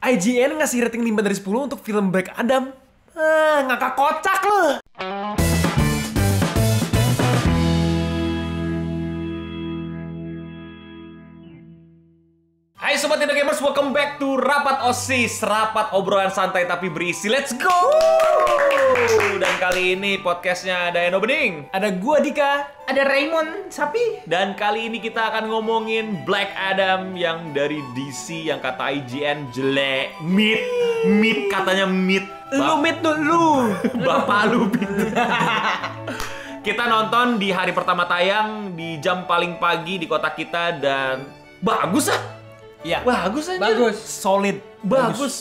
IGN ngasih rating 5 dari 10 untuk film Black Adam. Ngakak kocak loh. Hai Sobat Indo Gamers, welcome back to Rapat OSIS. Rapat obrolan santai tapi berisi. Let's go! Dan kali ini podcastnya ada Eno Bening, ada gua Dika, ada Raymond Sapi. dan kali ini kita akan ngomongin Black Adam yang dari DC yang kata IGN jelek, mid katanya mid. lu mid dulu. Bapak lu mid. Kita nonton di hari pertama tayang di jam paling pagi di kota kita dan bagus ah. Ya, Bagus aja. Bagus. solid. Bagus,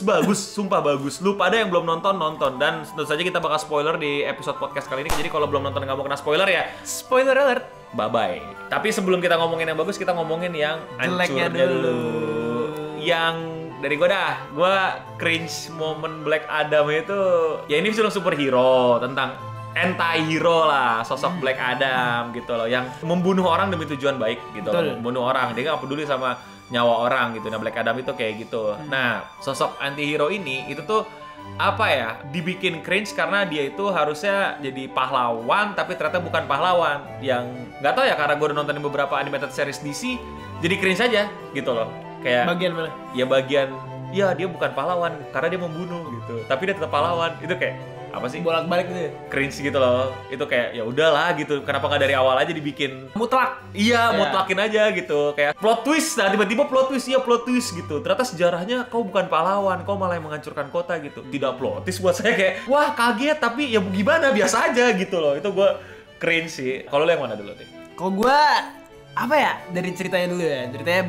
sumpah bagus. Lu pada yang belum nonton dan tentu saja kita bakal spoiler di episode podcast kali ini. Jadi kalau belum nonton nggak mau kena spoiler ya, Spoiler alert. bye-bye. Tapi sebelum kita ngomongin yang bagus, kita ngomongin yang Jeleknya hancurnya dulu. Yang dari gue cringe momen Black Adam itu, ya ini film superhero tentang anti-hero lah, sosok Black Adam gitu loh, yang membunuh orang demi tujuan baik gitu loh. Betul. Membunuh orang, dia nggak peduli sama nyawa orang gitu. Nah, Black Adam itu kayak gitu. Nah, sosok anti-hero ini itu tuh apa ya, dibikin cringe karena dia itu harusnya jadi pahlawan tapi ternyata bukan pahlawan. Yang nggak tahu ya, karena gue udah nontonin beberapa animated series DC, jadi cringe aja gitu loh. Kayak Bagian mana? ya dia bukan pahlawan karena dia membunuh gitu, tapi dia tetap pahlawan. Itu kayak apa sih, Bolak-balik gitu. cringe gitu loh. Itu kayak ya udahlah gitu, kenapa nggak dari awal aja dibikin Mutlak. iya, Ya. mutlakin aja gitu. Kayak plot twist, nah tiba-tiba plot twist gitu. Ternyata sejarahnya kau bukan pahlawan, kau malah yang menghancurkan kota gitu. Tidak plot twist buat saya kayak, wah kaget, tapi ya gimana, biasa aja gitu loh. Itu gue cringe sih. Kalau lu yang mana dulu deh? Kalau gua apa ya? Dari ceritanya dulu ya. Ceritanya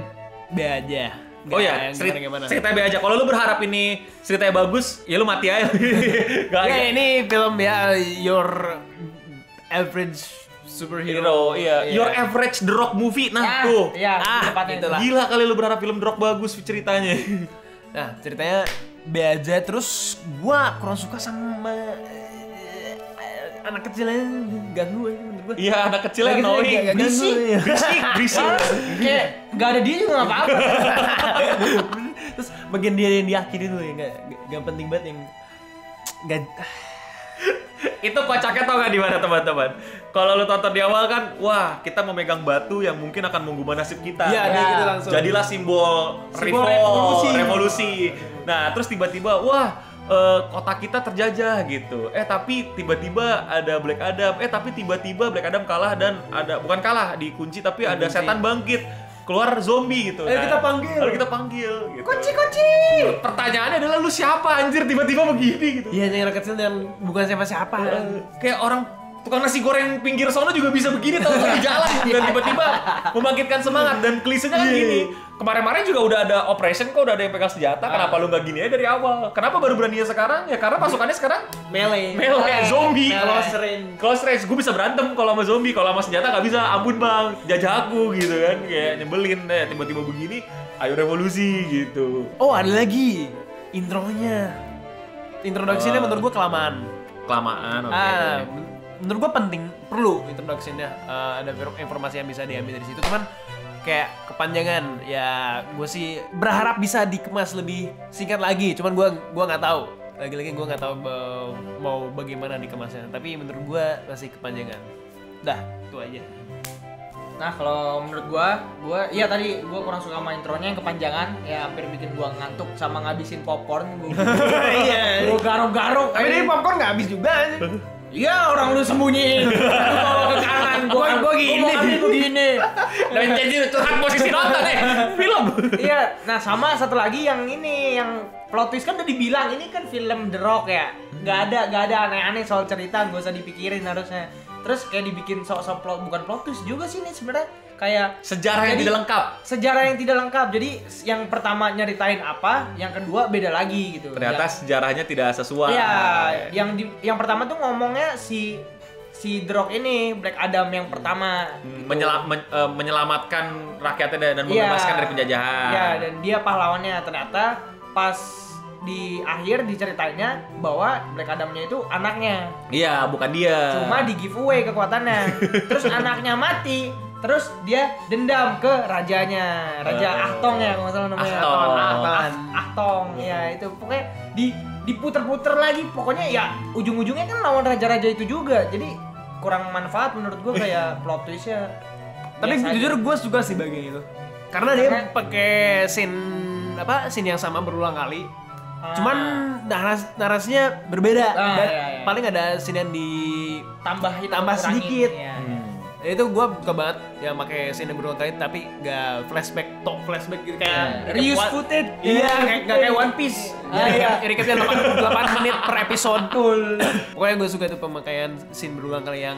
be aja. Oh ya, ceritanya be aja. Kalau lu berharap ini ceritanya bagus, ya lu mati aja. Gak Ya ini film ya your average superhero. Iya. Your average The Rock movie. Nah, tuh. Ya, itulah. tepatnya itulah. Gila kali lu berharap film The Rock bagus ceritanya. Nah, ceritanya be aja, terus gua kurang suka sama anak kecil yang ganggu aja menurut gua. Iya, anak kecil yang Anak kecil annoying. yang ganggu, iya. Berisik. Kayak nggak ada dia juga nggak apa-apa. Terus bagian dia yang diakhiri dulu ya, nggak penting banget yang nggak. Itu kocaknya tau gak di mana teman-teman? Kalau lu tonton di awal kan, wah kita memegang batu yang mungkin akan mengubah nasib kita. Iya, Ya. gitu langsung. Jadilah simbol Simbol revolusi. Nah, terus tiba-tiba, wah kota kita terjajah gitu. Tapi tiba-tiba ada Black Adam. Tapi tiba-tiba Black Adam kalah dan bukan kalah, dikunci tapi ada Dikunci. setan bangkit. Keluar zombie gitu. Ayo kita panggil. Lalu kita panggil gitu. Kunci. Pertanyaannya adalah lu siapa anjir tiba-tiba begini gitu. Iya, yang anak kecil yang bukan siapa-siapa. Kayak orang tukang nasi goreng pinggir sono juga bisa begini tau di jalan dan tiba-tiba membangkitkan semangat. Dan klisenya kan gini, kemarin-kemarin juga udah ada operation kok, udah ada yang pegang senjata. Kenapa lu nggak gini aja dari awal? Kenapa baru beraninya sekarang? Ya karena pasukannya sekarang Melee. zombie. Close range. Gue bisa berantem kalau sama zombie, kalau sama senjata nggak bisa. Ampun bang, jajah aku gitu kan, kayak nyebelin deh. Tiba-tiba begini, ayo revolusi gitu. Oh, ada lagi intronya. Introduksinya menurut gua kelamaan. Kelamaan, oke. Menurut gua penting, perlu introduksinya. Ada informasi yang bisa diambil dari situ. Cuman kayak kepanjangan. Ya, gue sih berharap bisa dikemas lebih singkat lagi. Cuman gua nggak tahu. Lagi-lagi gua nggak tahu mau bagaimana dikemasnya. Tapi menurut gua masih kepanjangan. Dah, itu aja. Nah, kalau menurut gua iya tadi gua kurang suka sama intronya yang kepanjangan, ya hampir bikin gua ngantuk sama ngabisin popcorn gua. Iya. Gua garuk-garuk. Tapi ini popcorn nggak habis juga. Iya, orang lu sembunyiin. Lu bawa ke kanan, gua gini. Gua ngambil begini. Dan jadi curhat posisi nonton film. Iya, nah sama satu lagi yang ini, yang plot twist kan udah dibilang ini kan film The Rock ya. Gak ada aneh-aneh soal cerita, gak usah dipikirin harusnya. Terus kayak dibikin sok-sok plot, bukan plot twist juga sih ini sebenarnya, kayak Sejarah yang jadi, tidak lengkap. Sejarah yang tidak lengkap. Jadi yang pertama nyeritain apa, yang kedua beda lagi gitu. Ternyata sejarahnya tidak sesuai. Iya, yang pertama tuh ngomongnya si The Rock ini, Black Adam yang pertama gitu. Menyelamatkan rakyatnya dan membebaskan dari penjajahan. Iya, dan dia pahlawannya. Ternyata pas di akhir diceritainnya bahwa Black Adam-nya itu anaknya. Iya, bukan dia. Cuma di giveaway kekuatannya. Terus anaknya mati, terus dia dendam ke rajanya, Raja Ahtong ya kalau nggak salah namanya. Ahtong ya itu pokoknya diputer-puter lagi, pokoknya ya ujung-ujungnya kan lawan raja-raja itu juga, jadi kurang manfaat menurut gue kayak plot twistnya. Tapi biasa jujur aja. gue suka sih bagian itu. Karena dia pakai scene yang sama berulang kali. Cuman narasinya berbeda. Dan iya. paling ada scene yang tambah tambah sedikit. Ya. Itu gue suka banget yang pakai scene yang berulang kali tapi gak top flashback gitu kayak Reuse footage. Iya, kayak One Piece. Jadi recapnya 8 menit per episode. Pokoknya gue suka itu pemakaian scene berulang kali yang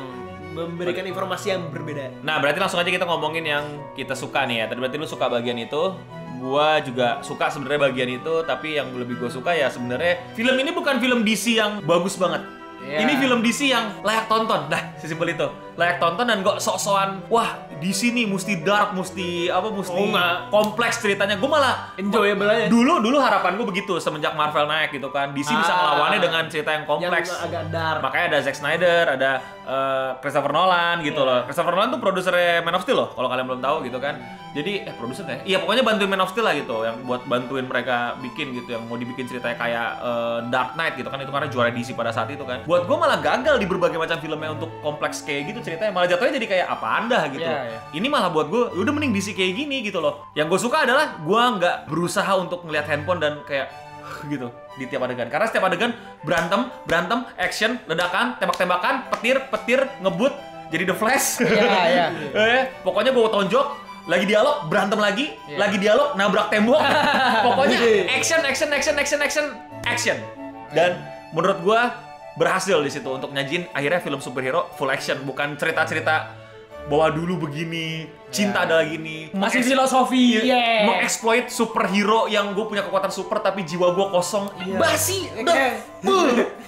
memberikan informasi yang berbeda. Nah, berarti langsung aja kita ngomongin yang kita suka nih ya. Tadi berarti lu suka bagian itu. Gua juga suka sebenarnya bagian itu, tapi yang lebih gue suka ya sebenarnya film ini bukan film DC yang bagus banget. Ini film DC yang layak tonton. Nah, sesimpel itu. Layak tonton dan gak sok-sokan. Wah, DC nih mesti dark, mesti kompleks ceritanya. Gue malah Enjoyable aja. Dulu harapan gue begitu semenjak Marvel naik gitu kan. DC bisa ngelawannya dengan cerita yang kompleks. Yang agak dark. Makanya ada Zack Snyder, ada Christopher Nolan gitu loh. Christopher Nolan tuh produsernya Man of Steel loh, kalau kalian belum tahu gitu kan. Jadi produser ya? Iya, pokoknya bantuin Man of Steel lah gitu, yang buat bantuin mereka bikin gitu, yang mau dibikin ceritanya kayak Dark Knight gitu kan, itu karena juara DC pada saat itu kan. Buat gue malah gagal di berbagai macam filmnya untuk kompleks kayak gitu ceritanya, malah jatuhnya jadi kayak apa anda gitu. Ini malah buat gue, udah mending DC kayak gini gitu loh. Yang gue suka adalah gue nggak berusaha untuk ngelihat handphone dan kayak gitu di tiap adegan, karena setiap adegan berantem, action, ledakan, tembak-tembakan, petir, ngebut, jadi The Flash. Pokoknya gue tonjok, lagi dialog, berantem lagi dialog, nabrak tembok. Pokoknya action. Dan menurut gue berhasil di situ untuk nyajin akhirnya film superhero full action, bukan cerita-cerita bahwa dulu begini, cinta adalah gini, Masih filosofi. mengeksploit superhero yang gue punya kekuatan super tapi jiwa gue kosong. Basi, udah,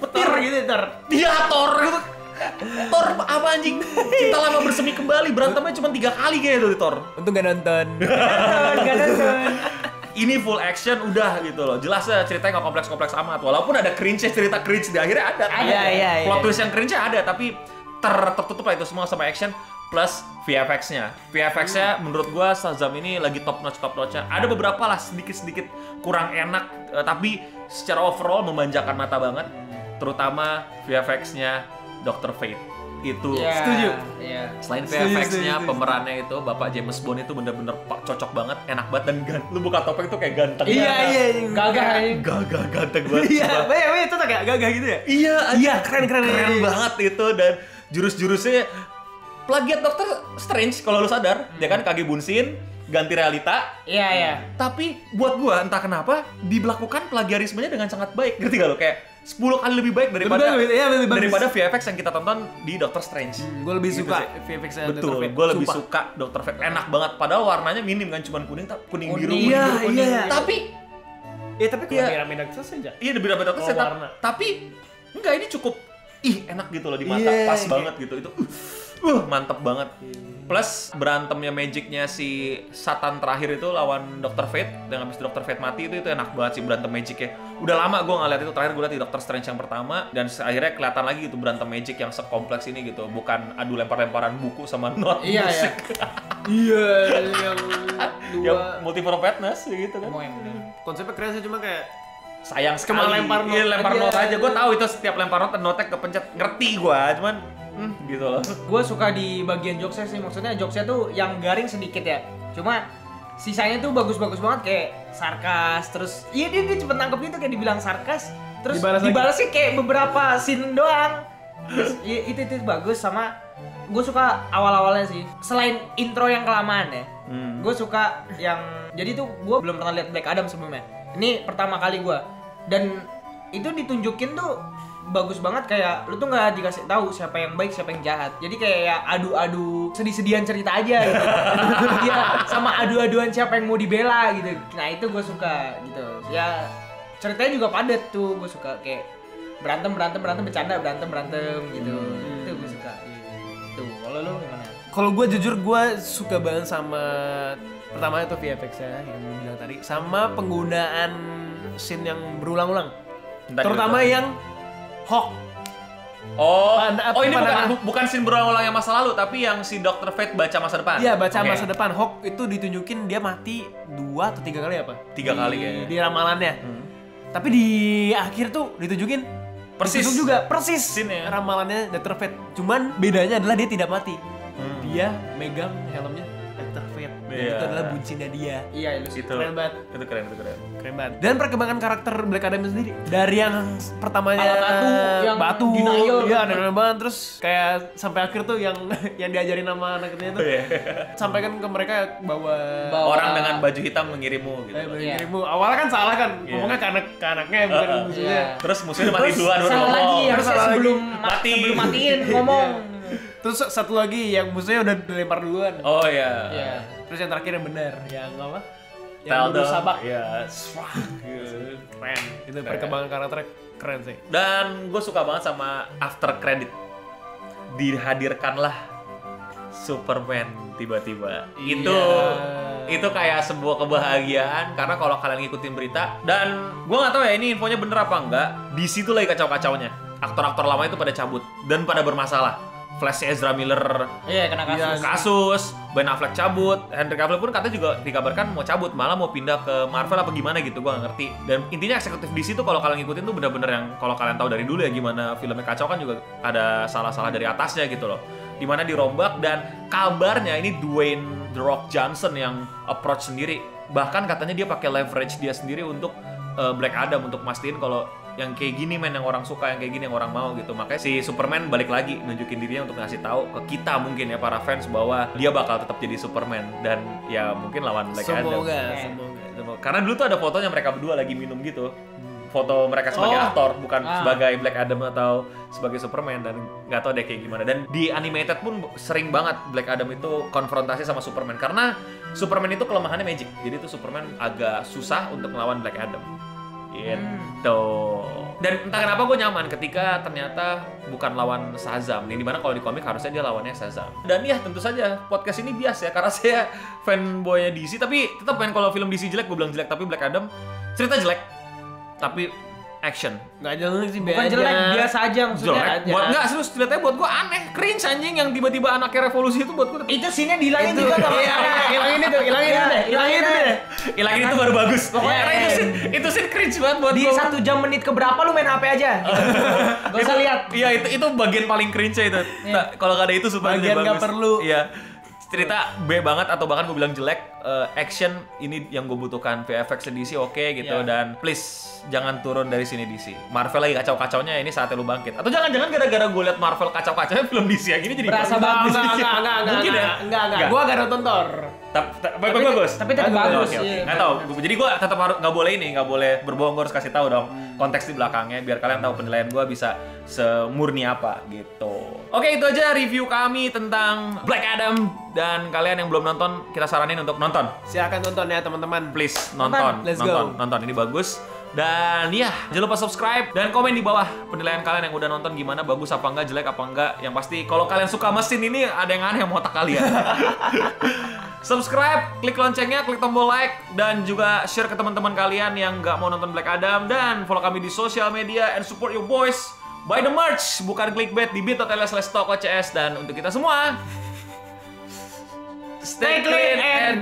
Petir gitu ntar. dia Thor gitu. Thor apa anjing? Cinta lama bersemi kembali, berantemnya cuma 3 kali kayak itu di Thor. Untung gak nonton. Ini full action udah gitu loh. Jelas ya ceritanya nggak kompleks-kompleks amat. Walaupun ada cerita cringe di akhirnya ada. Iya. Plot twist yang cringe ada, tapi tertutup lah itu semua sama action plus VFX-nya. VFX-nya menurut gua Shazam ini lagi top notch-nya. Ada beberapa lah sedikit kurang enak, tapi secara overall memanjakan mata banget. Terutama VFX-nya Dr. Fate. Itu Setuju. selain VFX-nya, pemerannya itu Bapak James Bond itu bener-bener cocok banget, enak banget dan lu buka topeng tuh kayak ganteng. Iya. Gagah ganteng banget. Iya, itu tuh kayak gagah gitu ya. Iya, keren banget itu, dan jurus-jurusnya plagiat Doctor Strange kalau lu sadar. Dia kan kage bunsin, ganti realita. Iya. Tapi buat gua entah kenapa dilakukan plagiarismenya dengan sangat baik. Ngerti gak lu? Kayak 10 kali lebih baik daripada VFX yang kita tonton di Doctor Strange. Gue lebih Gitu suka sih. VFX-nya. Betul, gue lebih suka Dr. Fate. Enak banget, padahal warnanya minim kan, cuman kuning biru. Iya. Tapi kalau rame Doctor Strange. iya lebih Doctor Strange, warna. tapi enggak, ini cukup enak gitu loh di mata, pas banget gitu. Itu mantep banget. Plus berantemnya magicnya si Satan terakhir itu lawan Dr. Fate, dan habis Dr. Fate mati itu enak banget sih berantem magicnya. Udah lama gue nggak lihat itu, terakhir gue lihat di Doctor Strange yang pertama, dan akhirnya kelihatan lagi gitu berantem magic yang sekompleks ini gitu, bukan adu lempar-lemparan buku sama not musik. Iya, yang Yang multiple fatness gitu kan. konsepnya keren sih, cuma kayak Sayang sekali. Cuma lempar note lempar aja. note aja. Gue tahu itu setiap lempar note kepencet, ngerti gue, cuman gitu loh. Gue suka di bagian jokesnya sih, maksudnya jokesnya tuh yang garing sedikit ya, cuma sisanya tuh bagus-bagus banget, kayak sarkas, terus dia cepet nangkep gitu, kayak dibilang sarkas, terus dibalasnya kayak beberapa scene doang. Terus itu bagus. Sama gue suka awal-awalnya sih, selain intro yang kelamaan ya, gue suka yang, jadi tuh gue belum pernah lihat Black Adam sebelumnya, ini pertama kali gue, dan itu ditunjukin tuh bagus banget, kayak lu tuh nggak dikasih tahu siapa yang baik siapa yang jahat, jadi kayak ya adu-adu sedih-sedihan cerita aja gitu. Iya, sama adu-aduan siapa yang mau dibela gitu. Nah itu gue suka gitu ya, ceritanya juga padat tuh, gue suka kayak berantem bercanda berantem gitu. Itu gue suka tuh. Kalau lu gimana? Kalau gue jujur gue suka banget sama pertama itu VFX-nya yang lu bilang tadi, sama penggunaan scene yang berulang-ulang. Terutama yang Hawk. Oh, ini pandangan. bukan scene berulang-ulang yang masa lalu, tapi yang si Dr. Fate baca masa depan. Iya, baca Oke. masa depan. Hawk itu ditunjukin dia mati 2 atau 3 kali apa? 3 kali kayaknya. Di ramalannya. Tapi di akhir tuh ditunjukin Persis. ditunjuk juga persis Scene-nya. ramalannya Dr. Fate. Cuman bedanya adalah dia tidak mati. Dia megang helmnya Dr. Fate. Dan Iya. itu adalah buncinya dia. Iya, itu. Itu Keren banget. Itu keren. Keren banget. Dan perkembangan karakter Black Adam sendiri dari yang pertamanya Ala batu, yang batu, denial. iya denial banget, terus kayak sampai akhir tuh yang yang diajarin sama anak kecilnya tuh, Iya. sampaikan ke mereka bahwa Orang dengan baju hitam mengirimmu gitu. Iya. dirimu awalnya kan salah kan, Iya. ngomongnya ke anaknya bukan ke musuhnya. Iya. Terus musuhnya mati Terus duluan baru salah ngomong. lagi Terus harusnya salah sebelum Mati. sebelum matiin ngomong. Terus satu lagi yang musuhnya udah dilempar duluan. Oh iya. Iya. Terus yang terakhir yang benar, yang apa? Yang Tell dulu them. sabak. Iya. Keren. Itu Keren. perkembangan karakternya keren sih. Dan gue suka banget sama after credit. Dihadirkanlah Superman tiba-tiba. Iya. Itu kayak sebuah kebahagiaan karena kalau kalian ngikutin berita dan gue nggak tahu ya ini infonya bener apa enggak. DC tuh lagi kacau-kacaunya. Aktor-aktor lama itu pada cabut dan pada bermasalah. Flash Ezra Miller Iya, kena kasus. kasus, Ben Affleck cabut, Henry Cavill pun katanya juga dikabarkan mau cabut, malah mau pindah ke Marvel apa gimana gitu, gua nggak ngerti. Dan intinya eksekutif DC tuh kalau kalian ngikutin tuh bener-bener yang kalau kalian tahu dari dulu ya gimana filmnya kacau kan juga ada salah-salah dari atasnya gitu loh. Dimana dirombak dan kabarnya ini Dwayne The Rock Johnson yang approach sendiri. Bahkan katanya dia pakai leverage dia sendiri untuk Black Adam untuk mastiin kalau yang kayak gini men yang orang suka, yang kayak gini yang orang mau gitu. Makanya si Superman balik lagi nunjukin dirinya untuk ngasih tahu ke kita mungkin ya para fans bahwa dia bakal tetap jadi Superman dan ya mungkin lawan Black Adam. Semoga. Karena dulu tuh ada fotonya mereka berdua lagi minum gitu. Foto mereka sebagai aktor bukan sebagai Black Adam atau sebagai Superman dan nggak tahu deh kayak gimana. Dan di animated pun sering banget Black Adam itu konfrontasi sama Superman karena Superman itu kelemahannya magic. Jadi tuh Superman agak susah untuk melawan Black Adam. Gitu. Dan entah kenapa gue nyaman ketika ternyata bukan lawan Shazam. Nih dimana kalau di komik harusnya dia lawannya Shazam. Dan ya tentu saja podcast ini bias ya karena saya fanboynya DC. Tapi tetap kan kalau film DC jelek gue bilang jelek. Tapi Black Adam cerita jelek. Tapi action. Nggak jelek sih, Bukan jelek, biasa aja maksudnya. Jelek. Buat nggak serius ceritanya buat gue aneh, cringe anjing yang tiba-tiba anaknya revolusi itu buat gue. Itu scene-nya dihilangin juga sama Hilangin itu deh. Ilangin itu baru bagus. Pokoknya Iya. itu scene cringe banget buat Di gue. 1 jam menit ke berapa lu main HP aja? Gak usah lihat. Iya itu bagian paling cringe itu. Nah, kalau nggak ada itu super Bagian nggak bagus. perlu. Iya. Cerita B banget atau bahkan gue bilang jelek. Action ini yang gue butuhkan. VFX DC oke gitu Iya. dan please jangan turun dari sini DC. Marvel lagi kacau-kacaunya ini saatnya lu bangkit. Atau jangan-jangan gara-gara gue liat Marvel kacau-kacaunya film DC yang gini jadi Berasa bagus. Mungkin ya. Enggak. Gua gak nonton Thor. Bagus. Tapi tetap bagus. Oke. Iya. Nggak tahu. Jadi gue tetap harus nggak boleh ini, nggak boleh berbohong. Gue harus kasih tahu dong konteks di belakangnya biar kalian tahu penilaian gue bisa semurni apa gitu. Oke, itu aja review kami tentang Black Adam dan kalian yang belum nonton kita saranin untuk nonton. Silakan tonton ya teman-teman. Please nonton. Let's go. Nonton ini bagus. Dan ya, jangan lupa subscribe dan komen di bawah penilaian kalian yang udah nonton gimana, bagus apa enggak, jelek apa enggak. Yang pasti kalau kalian suka mesin ini ada yang aneh sama otak kalian. Subscribe, klik loncengnya, klik tombol like, dan juga share ke teman-teman kalian yang nggak mau nonton Black Adam. Dan follow kami di sosial media and support your boys. Buy the merch, bukan clickbait di bit.ly/talkocs. Dan untuk kita semua, stay clean and